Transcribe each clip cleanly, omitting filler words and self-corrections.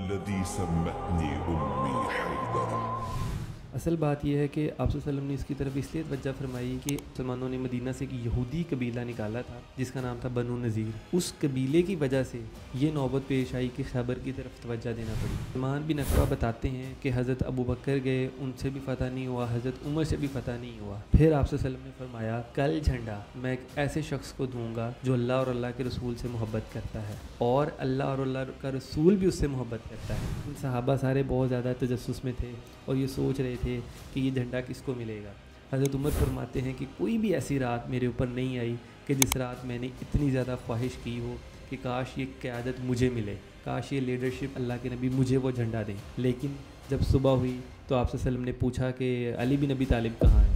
الذي سمتني أمي حيدر. اصل بات یہ ہے کہ آپ صلی اللہ علیہ وسلم نے اس کی طرف اس لیے توجہ فرمائی کہ مسلمانوں نے مدینہ سے ایک یہودی قبیلہ نکالا تھا جس کا نام تھا بنو نذیر. اس قبیلے کی وجہ سے یہ نوبت پیش آئی کہ خیبر کی طرف توجہ دینا پڑی. سلمان بن اکوع بتاتے ہیں کہ حضرت ابو بکر گئے، ان سے بھی فتح نہیں ہوا، حضرت عمر سے بھی فتح نہیں ہوا. پھر آپ صلی اللہ علیہ وسلم نے فرمایا کل جھنڈا میں ایک ایسے شخص کو دوں گا جو اللہ اور اللہ کے رسول سے محبت کرتا ہے، اور اللہ اور اللہ کا رسول بھی اس سے محبت کرتا ہے. صحابہ سارے بہت زیادہ تجسس میں تھے اور یہ سوچ رہے تھے کہ یہ جھنڈا کس کو ملے گا. حضرت عمر فرماتے ہیں کہ کوئی بھی ایسی رات میرے اوپر نہیں آئی کہ جس رات میں نے اتنی زیادہ خواہش کی ہو کہ کاش یہ قیادت مجھے ملے، کاش یہ لیڈرشپ اللہ کے نبی مجھے وہ جھنڈا دیں. لیکن جب صبح ہوئی تو آپ صلی اللہ علیہ وسلم نے پوچھا کہ علی بن ابی طالب کہاں ہیں.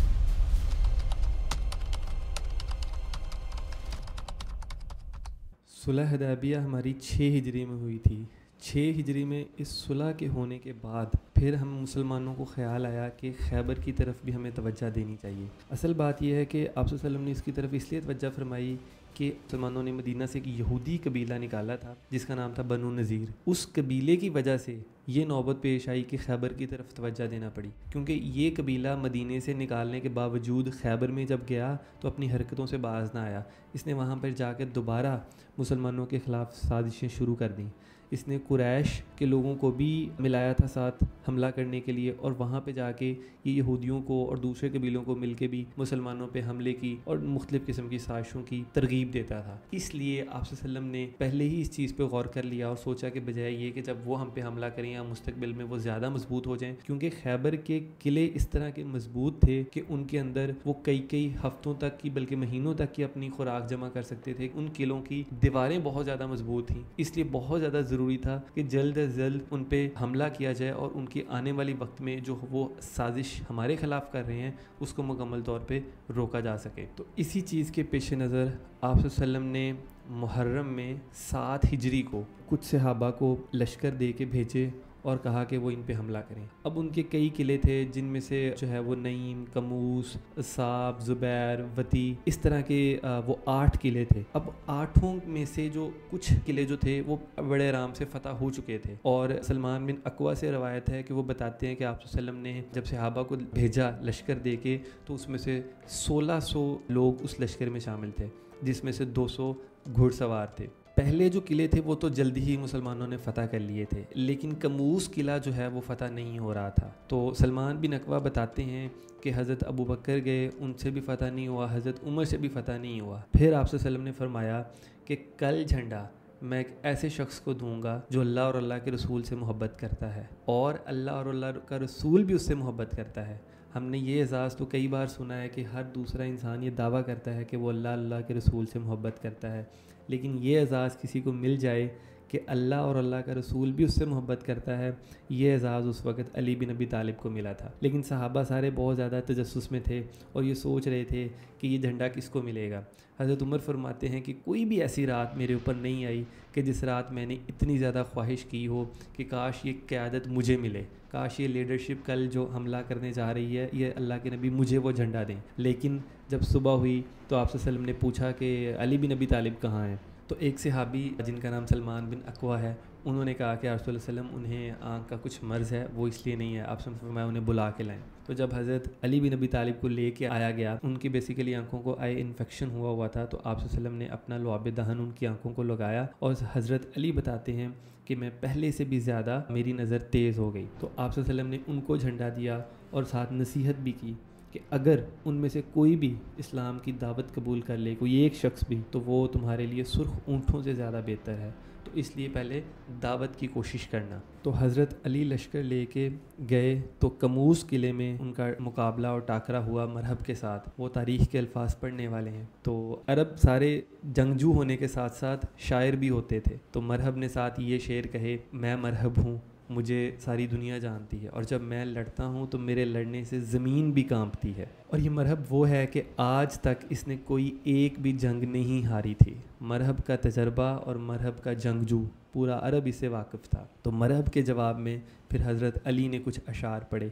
صلح حدیبیہ ہماری 6 ہجری میں ہوئی تھی. 6 ہجری میں اس صلح کے ہونے کے بعد پھر ہم مسلمانوں کو خیال آیا کہ خیبر کی طرف بھی ہمیں توجہ دینی چاہیے. اصل بات یہ ہے کہ آپ صلی اللہ علیہ وسلم نے اس کی طرف اس لیے توجہ فرمائی کہ مسلمانوں نے مدینہ سے ایک یہودی قبیلہ نکالا تھا جس کا نام تھا بنو نذیر. اس قبیلے کی وجہ سے یہ نوبت پیش آئی کہ خیبر کی طرف توجہ دینا پڑی، کیونکہ یہ قبیلہ مدینے سے نکالنے کے باوجود خیبر میں جب گیا تو اپنی حرکتوں سے باز نہ آیا. اس نے وہاں پر جا کے دوبارہ مسلمانوں کے خلاف سازشیں شروع کر دیں. اس نے قریش کے لوگوں کو بھی ملایا تھا ساتھ حملہ کرنے کے لیے، اور وہاں پہ جا کے یہ یہودیوں کو اور دوسرے قبیلوں کو مل کے بھی مسلمانوں پہ حملے کی اور مختلف قسم کی سازشوں کی ترغیب دیتا تھا. اس لیے آپ صلی اللہ علیہ وسلم نے پہلے ہی اس چیز پہ غور کر لیا اور سوچا کہ بجائے یہ کہ جب وہ ہم پہ حملہ کریں یا مستقبل میں وہ زیادہ مضبوط ہو جائیں، کیونکہ خیبر کے قلعے اس طرح کے مضبوط تھے کہ ان کے اندر وہ کئی ہفتوں تک کی بلکہ مہینوں تک کی اپنی خوراک جمع کر سکتے تھے. ان قلعوں کی دیواریں بہت زیادہ مضبوط تھیں، اس لیے بہت زیادہ ضروری تھا کہ جلد از جلد ان پہ حملہ کیا جائے اور ان کی آنے والی وقت میں جو وہ سازش ہمارے خلاف کر رہے ہیں اس کو مکمل طور پہ روکا جا سکے. تو اسی چیز کے پیش نظر آپ صلی اللہ علیہ وسلم نے محرم میں 7 ہجری کو کچھ صحابہ کو لشکر دے کے بھیجے اور کہا کہ وہ ان پہ حملہ کریں. اب ان کے کئی قلعے تھے جن میں سے جو ہے وہ نعیم، کموس، صاب، زبیر، وتی، اس طرح کے وہ 8 قلعے تھے. اب 8 میں سے جو کچھ قلعے جو تھے وہ بڑے آرام سے فتح ہو چکے تھے، اور سلمان بن اکوع سے روایت ہے کہ وہ بتاتے ہیں کہ آپ صلی اللہ علیہ وسلم نے جب صحابہ کو بھیجا لشکر دے کے تو اس میں سے 1600 لوگ اس لشکر میں شامل تھے، جس میں سے 200 گھڑ سوار تھے. پہلے جو قلعے تھے وہ تو جلدی ہی مسلمانوں نے فتح کر لیے تھے، لیکن کموس قلعہ جو ہے وہ فتح نہیں ہو رہا تھا. تو سلمان بن اکوع بتاتے ہیں کہ حضرت ابو بکر گئے، ان سے بھی فتح نہیں ہوا، حضرت عمر سے بھی فتح نہیں ہوا. پھر آپ صلی اللہ علیہ وسلم نے فرمایا کہ کل جھنڈا میں ایک ایسے شخص کو دوں گا جو اللہ اور اللہ کے رسول سے محبت کرتا ہے، اور اللہ اور اللہ کا رسول بھی اس سے محبت کرتا ہے. ہم نے یہ اعزاز تو کئی بار سنا ہے کہ ہر دوسرا انسان یہ دعویٰ کرتا ہے کہ وہ اللہ کے رسول سے محبت کرتا ہے، لیکن یہ اعزاز کسی کو مل جائے کہ اللہ اور اللہ کا رسول بھی اس سے محبت کرتا ہے، یہ اعزاز اس وقت علی بن ابی طالب کو ملا تھا. لیکن صحابہ سارے بہت زیادہ تجسس میں تھے اور یہ سوچ رہے تھے کہ یہ جھنڈا کس کو ملے گا. حضرت عمر فرماتے ہیں کہ کوئی بھی ایسی رات میرے اوپر نہیں آئی کہ جس رات میں نے اتنی زیادہ خواہش کی ہو کہ کاش یہ قیادت مجھے ملے، کاش یہ لیڈرشپ کل جو حملہ کرنے جا رہی ہے یہ اللہ کے نبی مجھے وہ جھنڈا دیں. لیکن جب صبح ہوئی تو آپ صلی اللہ علیہ وسلم نے پوچھا کہ علی بن ابی طالب کہاں ہیں. تو ایک صحابی جن کا نام سلمان بن اکوع ہے، انہوں نے کہا کہ رسول اللہ علیہ وسلم انہیں آنکھ کا کچھ مرض ہے، وہ اس لیے نہیں ہے، آپ سے میں انہیں بلا کے لائیں. تو جب حضرت علی بن ابی طالب کو لے کے آیا گیا، ان کی بیسیکلی آنکھوں کو آئی انفیکشن ہوا تھا، تو آپ صلی اللہ علیہ وسلم نے اپنا لعاب دہن ان کی آنکھوں کو لگایا، اور حضرت علی بتاتے ہیں کہ میں پہلے سے بھی زیادہ میری نظر تیز ہو گئی. تو آپ صلی اللہ علیہ وسلم نے ان کو جھنڈا دیا اور ساتھ نصیحت بھی کی کہ اگر ان میں سے کوئی بھی اسلام کی دعوت قبول کر لے، کوئی ایک شخص بھی، تو وہ تمہارے لیے سرخ اونٹوں سے زیادہ بہتر ہے، تو اس لیے پہلے دعوت کی کوشش کرنا. تو حضرت علی لشکر لے کے گئے تو کموس قلعے میں ان کا مقابلہ اور ٹاکرا ہوا مرہب کے ساتھ. وہ تاریخ کے الفاظ پڑھنے والے ہیں. تو عرب سارے جنگجو ہونے کے ساتھ ساتھ شاعر بھی ہوتے تھے. تو مرہب نے ساتھ یہ شعر کہے، میں مرہب ہوں، مجھے ساری دنیا جانتی ہے، اور جب میں لڑتا ہوں تو میرے لڑنے سے زمین بھی کانپتی ہے. اور یہ مرہب وہ ہے کہ آج تک اس نے کوئی ایک بھی جنگ نہیں ہاری تھی. مرہب کا تجربہ اور مرہب کا جنگجو پورا عرب اس سے واقف تھا. تو مرہب کے جواب میں پھر حضرت علی نے کچھ اشعار پڑھے،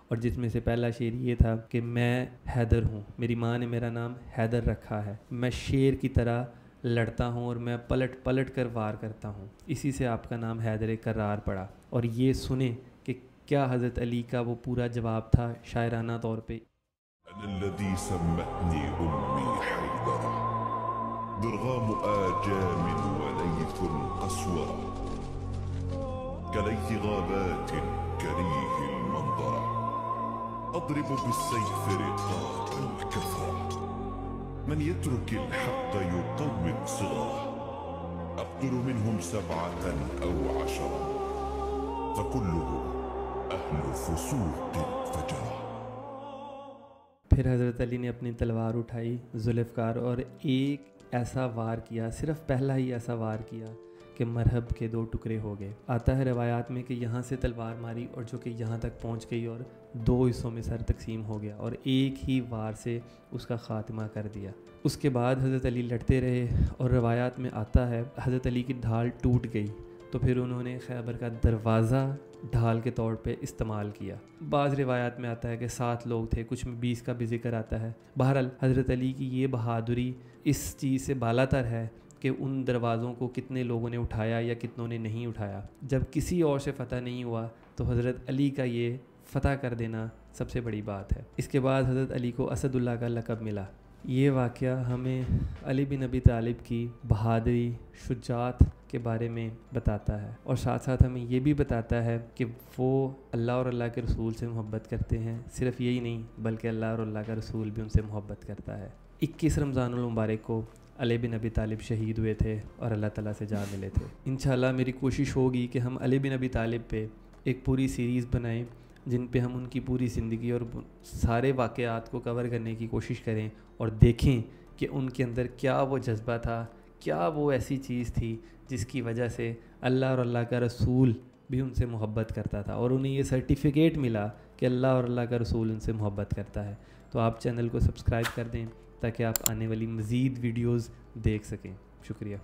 اور جس میں سے پہلا شعر یہ تھا کہ میں حیدر ہوں، میری ماں نے میرا نام حیدر رکھا ہے، میں شیر کی طرح لڑتا ہوں اور میں پلٹ پلٹ کر وار کرتا ہوں، اسی سے آپ کا نام حیدر کرار پڑا۔ اور یہ سنیں کہ کیا حضرت علی کا وہ پورا جواب تھا شاعرانہ طور پہ۔ أنا الذي سمتني أمي حيدرة، ضرغام آجام وليث قسورة، كليث غابات كريه المنظرة، أضرب بالسيف رقاب الكثرة، من يترك الحق يقوم صغره، أقتل منهم 7 أو 10، فكلهم أهل فسوق فجرة۔ پھر حضرت علی نے اپنی تلوار اٹھائی ذوالفقار اور ایک ایسا وار کیا، صرف پہلا ہی ایسا وار کیا کہ مرحب کے 2 ٹکڑے ہو گئے۔ آتا ہے روایات میں کہ یہاں سے تلوار ماری اور جو کہ یہاں تک پہنچ گئی اور 2 حصوں میں سر تقسیم ہو گیا اور ایک ہی وار سے اس کا خاتمہ کر دیا۔ اس کے بعد حضرت علی لڑتے رہے اور روایات میں آتا ہے حضرت علی کی ڈھال ٹوٹ گئی تو پھر انہوں نے خیبر کا دروازہ ڈھال کے طور پہ استعمال کیا۔ بعض روایات میں آتا ہے کہ 7 لوگ تھے، کچھ میں 20 کا بھی ذکر آتا ہے۔ بہرحال حضرت علی کی یہ بہادری اس چیز سے بالا تر ہے کہ ان دروازوں کو کتنے لوگوں نے اٹھایا یا کتنوں نے نہیں اٹھایا۔ جب کسی اور سے فتح نہیں ہوا تو حضرت علی کا یہ فتح کر دینا سب سے بڑی بات ہے۔ اس کے بعد حضرت علی کو اسد اللہ کا لقب ملا۔ یہ واقعہ ہمیں علی بن ابی طالب کی بہادری، شجاعت کے بارے میں بتاتا ہے اور ساتھ ساتھ ہمیں یہ بھی بتاتا ہے کہ وہ اللہ اور اللہ کے رسول سے محبت کرتے ہیں۔ صرف یہی نہیں بلکہ اللہ اور اللہ کا رسول بھی ان سے محبت کرتا ہے۔ 21 رمضان المبارک کو علی بن ابی طالب شہید ہوئے تھے اور اللہ تعالیٰ سے جا ملے تھے۔ انشاءاللہ میری کوشش ہوگی کہ ہم علی بن ابی طالب پہ ایک پوری سیریز بنائیں جن پہ ہم ان کی پوری زندگی اور سارے واقعات کو کور کرنے کی کوشش کریں اور دیکھیں کہ ان کے اندر کیا وہ جذبہ تھا، کیا وہ ایسی چیز تھی جس کی وجہ سے اللہ اور اللہ کا رسول بھی ان سے محبت کرتا تھا اور انہیں یہ سرٹیفکیٹ ملا کہ اللہ اور اللہ کا رسول ان سے محبت کرتا ہے۔ تو آپ چینل کو سبسکرائب کر دیں تاکہ آپ آنے والی مزید ویڈیوز دیکھ سکیں۔ شکریہ۔